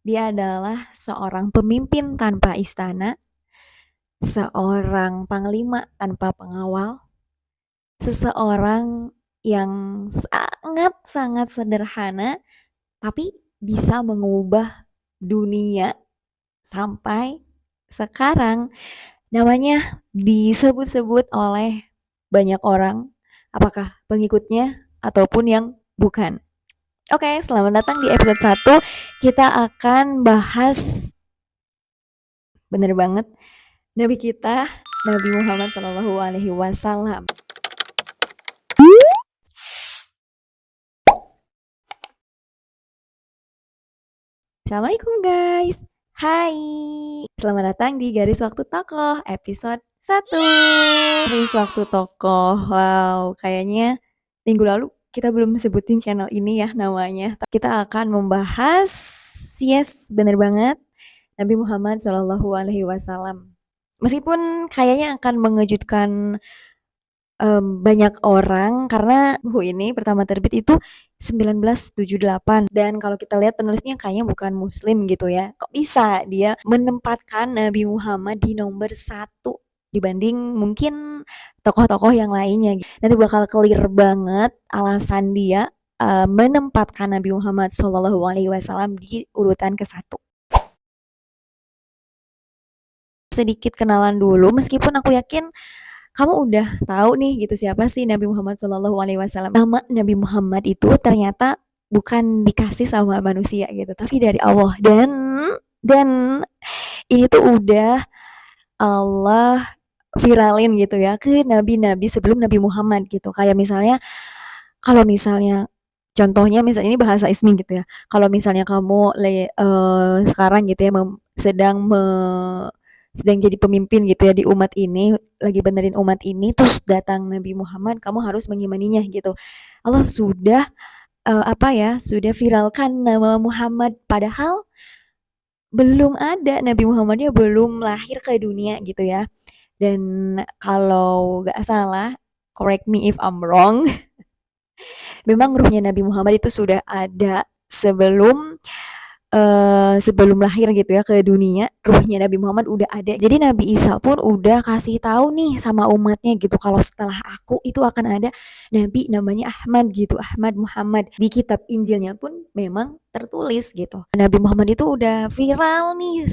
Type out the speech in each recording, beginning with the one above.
Dia adalah seorang pemimpin tanpa istana, seorang panglima tanpa pengawal, seseorang yang sangat-sangat sederhana tapi bisa mengubah dunia sampai sekarang. Namanya disebut-sebut oleh banyak orang, apakah pengikutnya ataupun yang bukan. Oke, selamat datang di episode 1. Kita akan bahas, bener banget, Nabi kita, Nabi Muhammad SAW. Assalamualaikum guys. Hai. Selamat datang di Garis Waktu Tokoh episode 1. Garis Waktu Tokoh. Wow, kayaknya minggu lalu kita belum sebutin channel ini ya namanya. Kita akan membahas, yes, bener banget, Nabi Muhammad SAW. Meskipun kayaknya akan mengejutkan banyak orang karena buku ini pertama terbit itu 1978 dan kalau kita lihat penulisnya kayaknya bukan muslim gitu ya. Kok bisa dia menempatkan Nabi Muhammad di nomor 1 dibanding mungkin tokoh-tokoh yang lainnya. Nanti bakal clear banget alasan dia menempatkan Nabi Muhammad SAW di urutan ke-1. Sedikit kenalan dulu, meskipun aku yakin kamu udah tahu nih gitu siapa sih Nabi Muhammad SAW. Nama Nabi Muhammad itu ternyata bukan dikasih sama manusia gitu, tapi dari Allah. Dan ini tuh udah Allah viralin gitu ya ke nabi-nabi sebelum Nabi Muhammad gitu. Kayak misalnya, kalau misalnya contohnya misalnya ini bahasa ismi gitu ya. Kalau misalnya kamu sekarang gitu ya sedang jadi pemimpin gitu ya di umat ini, lagi benerin umat ini, terus datang Nabi Muhammad, kamu harus mengimaninya gitu. Allah sudah sudah viralkan nama Muhammad, padahal belum ada, Nabi Muhammadnya belum lahir ke dunia gitu ya. Dan kalau gak salah, correct me if I'm wrong, memang ruhnya Nabi Muhammad itu sudah ada sebelum lahir gitu ya ke dunia. Ruhnya Nabi Muhammad udah ada. Jadi Nabi Isa pun udah kasih tahu nih sama umatnya gitu, kalau setelah aku itu akan ada Nabi namanya Ahmad gitu, Ahmad Muhammad. Di kitab Injilnya pun memang tertulis gitu. Nabi Muhammad itu udah viral nih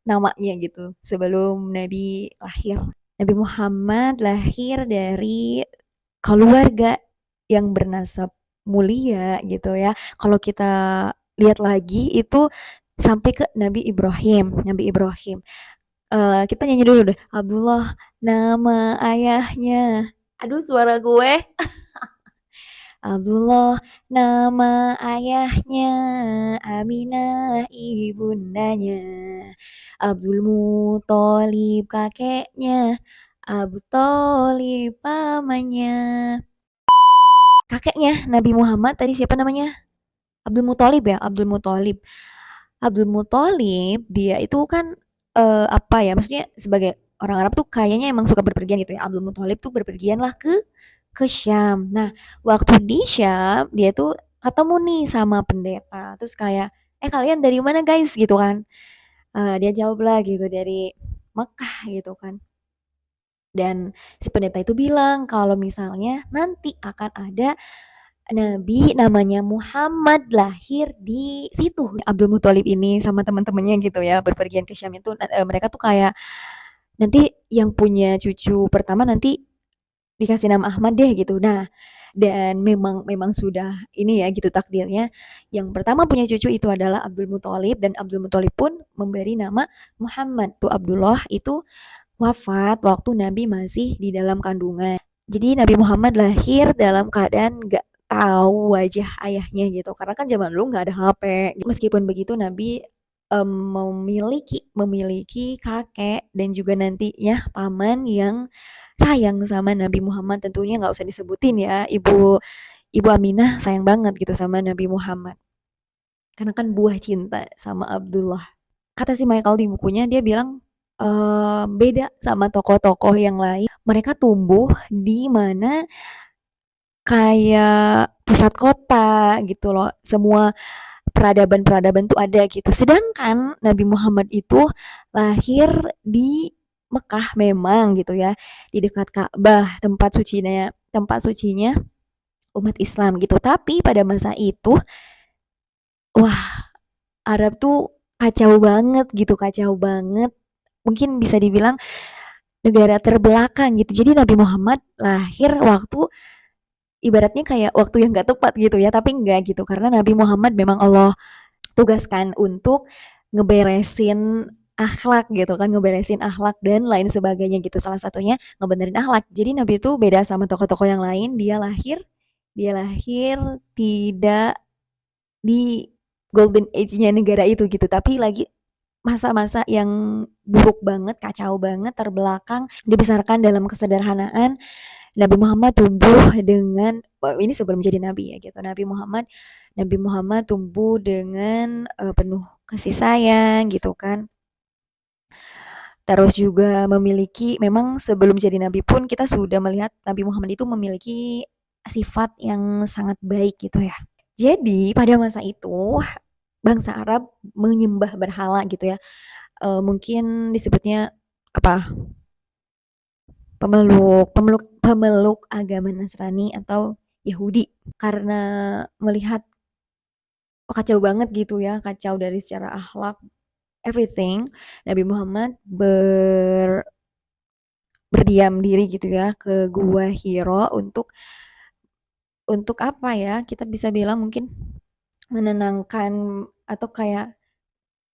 namanya gitu sebelum Nabi lahir. Nabi Muhammad lahir dari keluarga yang bernasab mulia gitu ya. Kalau kita lihat lagi itu sampai ke Nabi Ibrahim. Nabi Ibrahim. Kita nyanyi dulu deh. Abdullah nama ayahnya. Aduh, suara gue. Abdullah nama ayahnya, Aminah ibundanya, Abdul Muthalib kakeknya, Abu Thalib pamannya. Kakeknya Nabi Muhammad tadi siapa namanya? Abdul Muthalib ya, Abdul Muthalib. Abdul Muthalib dia itu kan maksudnya sebagai orang Arab tuh kayaknya emang suka berpergian gitu ya. Abdul Muthalib tuh berpergian lah ke Syam. Nah, waktu di Syam dia tuh ketemu nih sama pendeta. Terus kayak, kalian dari mana guys gitu kan? Dia jawab lah gitu, dari Mekah gitu kan. Dan si pendeta itu bilang kalau misalnya nanti akan ada Nabi namanya Muhammad lahir di situ. Abdul Muthalib ini sama teman-temannya gitu ya berpergian ke Syam itu, mereka tuh kayak nanti yang punya cucu pertama nanti dikasih nama Ahmad deh gitu. Nah, dan memang sudah ini ya gitu takdirnya. Yang pertama punya cucu itu adalah Abdul Muthalib, dan Abdul Muthalib pun memberi nama Muhammad. Tuh Abdullah itu wafat waktu Nabi masih di dalam kandungan. Jadi Nabi Muhammad lahir dalam keadaan gak tahu wajah ayahnya gitu, karena kan zaman dulu nggak ada HP. Meskipun begitu Nabi memiliki kakek dan juga nantinya paman yang sayang sama Nabi Muhammad. Tentunya nggak usah disebutin ya, ibu Aminah sayang banget gitu sama Nabi Muhammad karena kan buah cinta sama Abdullah. Kata si Michael di bukunya, dia bilang beda sama tokoh-tokoh yang lain. Mereka tumbuh di mana kayak pusat kota gitu loh. Semua peradaban-peradaban tuh ada gitu. Sedangkan Nabi Muhammad itu lahir di Mekah memang gitu ya, di dekat Ka'bah, tempat sucinya umat Islam gitu. Tapi pada masa itu, wah, Arab tuh kacau banget gitu, kacau banget. Mungkin bisa dibilang negara terbelakang gitu. Jadi Nabi Muhammad lahir waktu ibaratnya kayak waktu yang gak tepat gitu ya, tapi enggak gitu. Karena Nabi Muhammad memang Allah tugaskan untuk ngeberesin akhlak gitu kan, ngeberesin akhlak dan lain sebagainya gitu. Salah satunya ngebenerin akhlak. Jadi Nabi itu beda sama tokoh-tokoh yang lain, dia lahir tidak di golden age-nya negara itu gitu, tapi lagi masa-masa yang buruk banget, kacau banget, terbelakang, dibesarkan dalam kesederhanaan. Nabi Muhammad tumbuh dengan ini sebelum jadi nabi ya gitu. Nabi Muhammad tumbuh dengan penuh kasih sayang gitu kan. Terus juga memang sebelum jadi nabi pun kita sudah melihat Nabi Muhammad itu memiliki sifat yang sangat baik gitu ya. Jadi pada masa itu bangsa Arab menyembah berhala gitu ya. Mungkin disebutnya apa? Pemeluk agama Nasrani atau Yahudi, karena melihat kacau banget gitu ya, kacau dari secara akhlak, everything. Nabi Muhammad berdiam diri gitu ya ke Gua Hiro untuk apa ya? Kita bisa bilang mungkin menenangkan atau kayak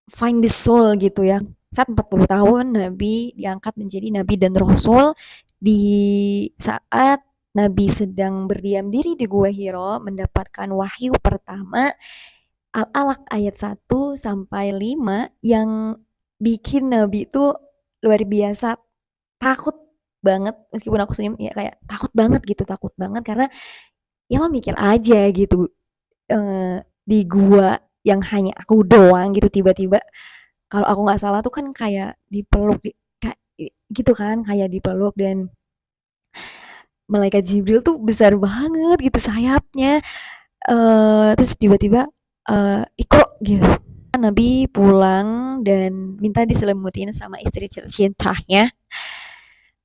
find the soul gitu ya. Saat 40 tahun Nabi diangkat menjadi nabi dan rasul, di saat Nabi sedang berdiam diri di Gua Hiro mendapatkan wahyu pertama Al-Alaq ayat 1 sampai 5 yang bikin Nabi itu luar biasa takut banget. Meskipun aku senyum ya, kayak takut banget karena ya lo mikir aja gitu, di gua yang hanya aku doang gitu, tiba-tiba kalau aku nggak salah tuh kan kayak dipeluk gitu kan, kayak dipeluk, dan malaikat Jibril tuh besar banget gitu sayapnya. Terus tiba-tiba ikro gitu. Nabi pulang dan minta diselimutin sama istri tercintanya,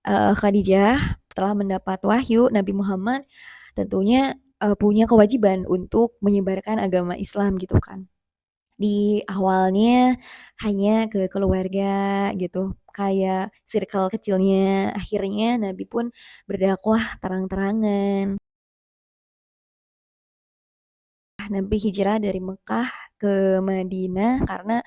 Khadijah. Setelah mendapat wahyu, Nabi Muhammad tentunya punya kewajiban untuk menyebarkan agama Islam gitu kan. Di awalnya hanya ke keluarga gitu, kayak circle kecilnya. Akhirnya Nabi pun berdakwah terang-terangan. Nabi hijrah dari Mekah ke Madinah karena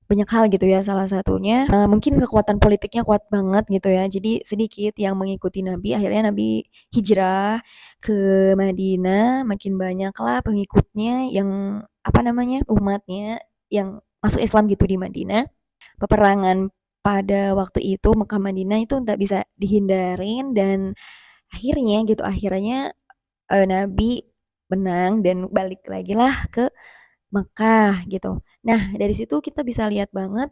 banyak hal gitu ya, salah satunya mungkin kekuatan politiknya kuat banget gitu ya, jadi sedikit yang mengikuti Nabi. Akhirnya Nabi hijrah ke Madinah, makin banyak lah pengikutnya, yang apa namanya, umatnya yang masuk Islam gitu di Madinah. Peperangan pada waktu itu Mekah Madinah itu tak bisa dihindarin, dan akhirnya Nabi menang dan balik lagi lah ke Mekah gitu. Nah, dari situ kita bisa lihat banget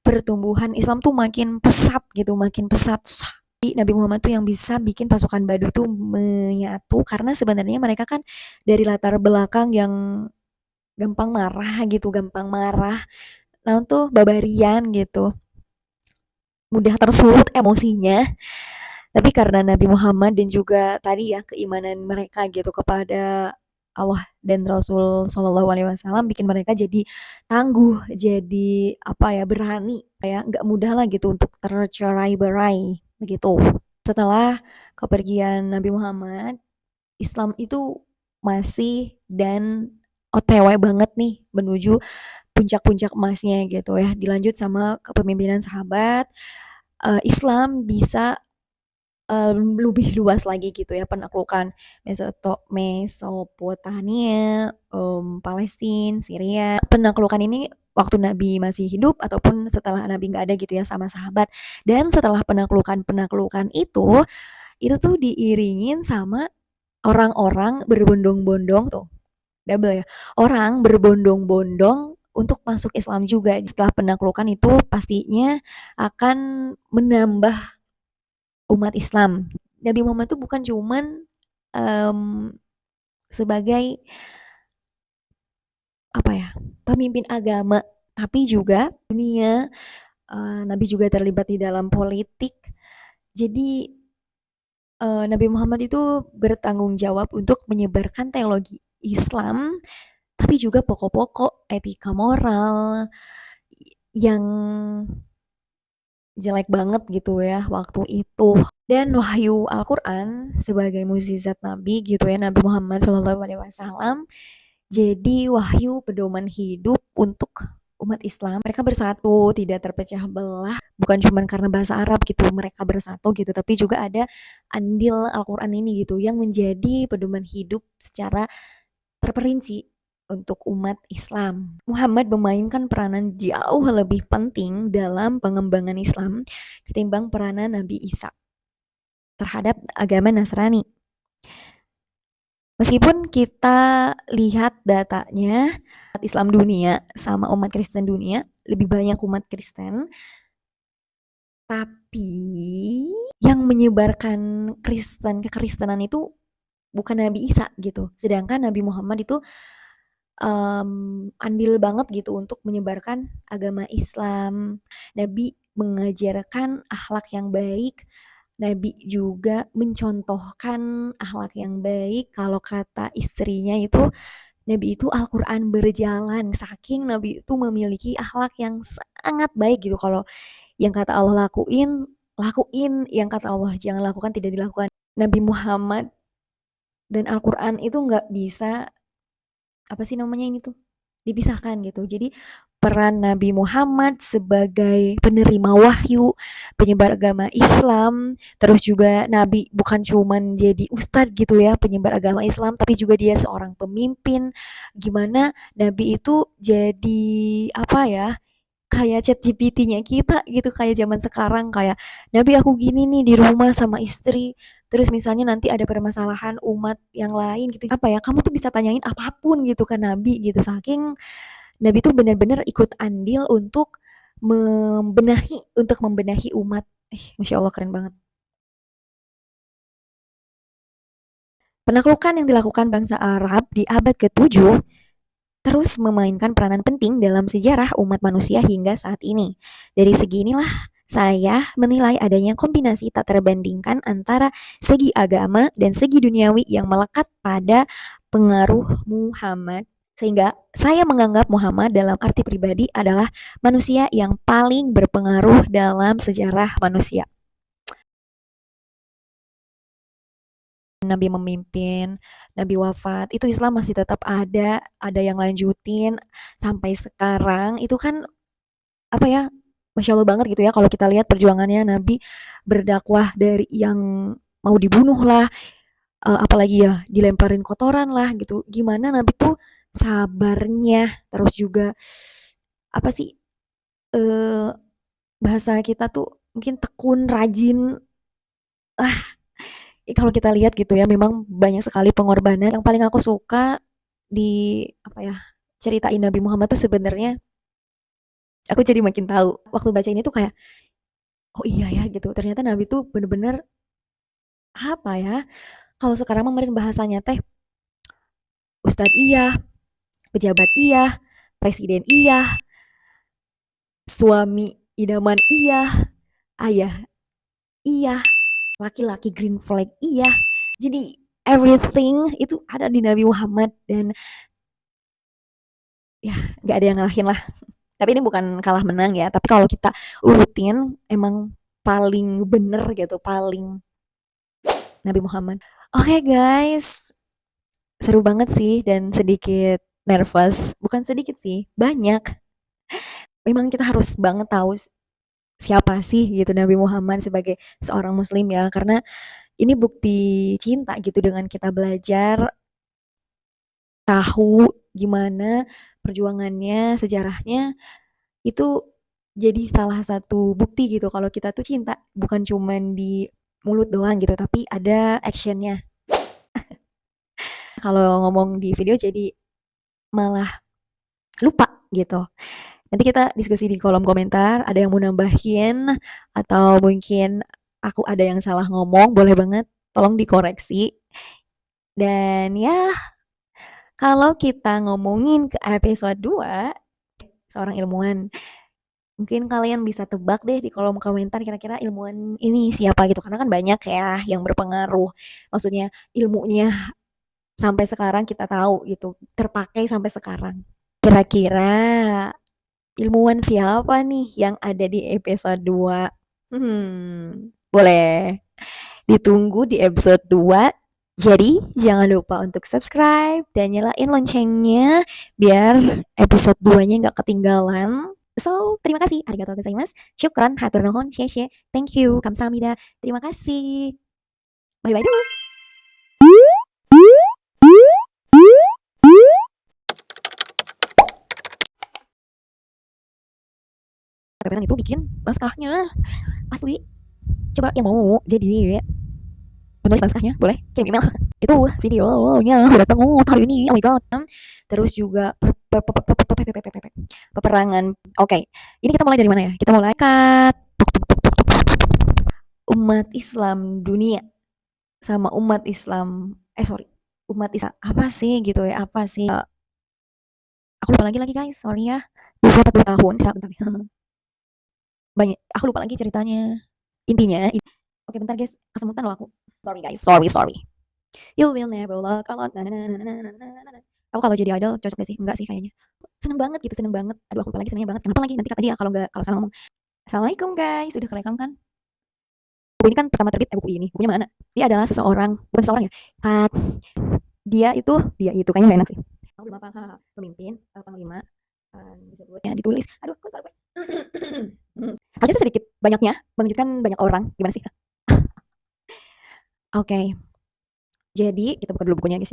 pertumbuhan Islam tuh makin pesat gitu, makin pesat. Nabi Muhammad tuh yang bisa bikin pasukan Badui tuh menyatu, karena sebenarnya mereka kan dari latar belakang yang gampang marah gitu, gampang marah. Nah, tuh Barbarian gitu, mudah tersulut emosinya. Tapi karena Nabi Muhammad dan juga tadi ya keimanan mereka gitu kepada Allah dan Rasul Shallallahu Alaihi Wasallam, bikin mereka jadi tangguh, jadi apa ya, berani, kayak nggak mudah lah gitu untuk tercerai-berai begitu. Setelah kepergian Nabi Muhammad, Islam itu masih dan OTW banget nih menuju puncak-puncak emasnya gitu ya. Dilanjut sama kepemimpinan sahabat, Islam bisa lebih luas lagi gitu ya, penaklukan Mesopotamia, Palestina, Syria. Penaklukan ini waktu Nabi masih hidup ataupun setelah Nabi nggak ada gitu ya sama sahabat. Dan setelah penaklukan itu tuh diiringin sama orang-orang berbondong-bondong tuh, double ya, orang berbondong-bondong untuk masuk Islam juga. Setelah penaklukan itu pastinya akan menambah umat Islam. Nabi Muhammad itu bukan cuman sebagai apa ya, pemimpin agama, tapi juga dunia, Nabi juga terlibat di dalam politik. Jadi, Nabi Muhammad itu bertanggung jawab untuk menyebarkan teologi Islam, tapi juga pokok-pokok etika moral yang jelek banget gitu ya waktu itu. Dan wahyu Al-Quran sebagai mukjizat Nabi gitu ya, Nabi Muhammad SAW jadi wahyu pedoman hidup untuk umat Islam. Mereka bersatu, tidak terpecah belah, bukan cuma karena bahasa Arab gitu mereka bersatu gitu, tapi juga ada andil Al-Quran ini gitu yang menjadi pedoman hidup secara terperinci untuk umat Islam. Muhammad memainkan peranan jauh lebih penting dalam pengembangan Islam ketimbang peranan Nabi Isa terhadap agama Nasrani. Meskipun kita lihat datanya, umat Islam dunia sama umat Kristen dunia, lebih banyak umat Kristen, tapi yang menyebarkan kekristenan itu bukan Nabi Isa gitu. Sedangkan Nabi Muhammad itu andil banget gitu untuk menyebarkan agama Islam. Nabi mengajarkan akhlak yang baik. Nabi juga mencontohkan akhlak yang baik. Kalau kata istrinya itu, Nabi itu Al-Quran berjalan. Saking Nabi itu memiliki akhlak yang sangat baik gitu. Kalau yang kata Allah lakuin, lakuin. Yang kata Allah jangan lakukan, tidak dilakukan. Nabi Muhammad dan Al-Quran itu nggak bisa, apa sih namanya ini tuh, dipisahkan gitu. Jadi peran Nabi Muhammad sebagai penerima wahyu, penyebar agama Islam, terus juga Nabi bukan cuman jadi ustadz gitu ya, penyebar agama Islam, tapi juga dia seorang pemimpin. Gimana Nabi itu jadi apa ya, kayak chat GPT-nya kita gitu, kayak zaman sekarang, kayak Nabi aku gini nih di rumah sama istri, terus misalnya nanti ada permasalahan umat yang lain gitu, apa ya, kamu tuh bisa tanyain apapun gitu kan Nabi gitu. Saking Nabi tuh benar-benar ikut andil untuk membenahi umat. Masya Allah keren banget. Penaklukan yang dilakukan bangsa Arab di abad ke-7 terus memainkan peranan penting dalam sejarah umat manusia hingga saat ini. Dari segi inilah saya menilai adanya kombinasi tak terbandingkan antara segi agama dan segi duniawi yang melekat pada pengaruh Muhammad. Sehingga saya menganggap Muhammad dalam arti pribadi adalah manusia yang paling berpengaruh dalam sejarah manusia. Nabi memimpin, Nabi wafat, itu Islam masih tetap ada yang lanjutin sampai sekarang. Itu kan apa ya, Masya Allah banget gitu ya kalau kita lihat perjuangannya Nabi berdakwah dari yang mau dibunuh lah, apalagi ya dilemparin kotoran lah gitu. Gimana Nabi tuh sabarnya, terus juga apa sih, eh, bahasa kita tuh mungkin tekun, rajin. Kalau kita lihat gitu ya, memang banyak sekali pengorbanan. Yang paling aku suka di apa ya, ceritain Nabi Muhammad tuh sebenarnya, aku jadi makin tahu waktu baca ini tuh kayak, oh iya ya gitu. Ternyata Nabi tuh bener-bener apa ya? Kalau sekarang mah bahasanya teh, ustadz iya, pejabat iya, presiden iya, suami idaman iya, ayah iya, laki-laki green flag iya. Jadi everything itu ada di Nabi Muhammad, dan ya nggak ada yang ngalahin lah. Tapi ini bukan kalah menang ya, tapi kalau kita urutin emang paling bener gitu, paling Nabi Muhammad. Oke guys, seru banget sih dan sedikit nervous. Bukan sedikit sih, banyak. Memang kita harus banget tahu siapa sih gitu Nabi Muhammad sebagai seorang muslim ya, karena ini bukti cinta gitu dengan kita belajar tahu gimana perjuangannya, sejarahnya. Itu jadi salah satu bukti gitu kalau kita tuh cinta, bukan cuman di mulut doang gitu, tapi ada actionnya. Kalau ngomong di video jadi malah lupa gitu. Nanti kita diskusi di kolom komentar, ada yang mau nambahin atau mungkin aku ada yang salah ngomong, boleh banget tolong dikoreksi. Dan ya, Kalau kita ngomongin ke episode 2, seorang ilmuwan, mungkin kalian bisa tebak deh di kolom komentar kira-kira ilmuwan ini siapa gitu. Karena kan banyak ya yang berpengaruh. Maksudnya ilmunya sampai sekarang kita tahu gitu, terpakai sampai sekarang. Kira-kira ilmuwan siapa nih yang ada di episode 2? Boleh ditunggu di episode 2. Jadi jangan lupa untuk subscribe dan nyalain loncengnya biar episode 2-nya nggak ketinggalan. So, terima kasih. Arigatou gozaimasu. Syukran. Hatur nuhun. Sheshe. Thank you. Kamsahamnida. Terima kasih. Bye-bye dulu. Keteteran itu bikin naskahnya. Asli. Coba yang mau jadi penulis naskahnya boleh kirim email. Itu videonya udah banget hari ini. Oh my god. Terus juga peperangan. Oke, ini kita mulai dari mana ya? Kita mulai kat umat Islam dunia sama umat Islam umat Islam apa sih gitu ya, apa sih? Aku lupa lagi guys, sorry ya. Usia 40 tahun, bentar. Banyak, aku lupa lagi ceritanya. Intinya, oke bentar guys, kesemutan loh aku. Sorry guys, sorry. You will never look alone. Aku kalau jadi idol cocok gak sih? Enggak sih kayaknya. Seneng banget gitu, seneng banget. Aduh aku lupa lagi senengnya banget. Kenapa lagi? Nanti kata aja ya kalau salah ngomong. Assalamualaikum guys, udah kerekam kan? Buku ini kan pertama terbit, buku ini. Bukunya mana? Dia adalah seseorang, bukan seseorang ya. Kat, dia itu kayaknya gak enak sih. Aku belum apa pemimpin, panglima, disebutnya ditulis. Aduh, kok suara gue? Harusnya sedikit banyaknya mengejutkan banyak orang. Gimana sih? Oke. Jadi kita buka dulu bukunya guys.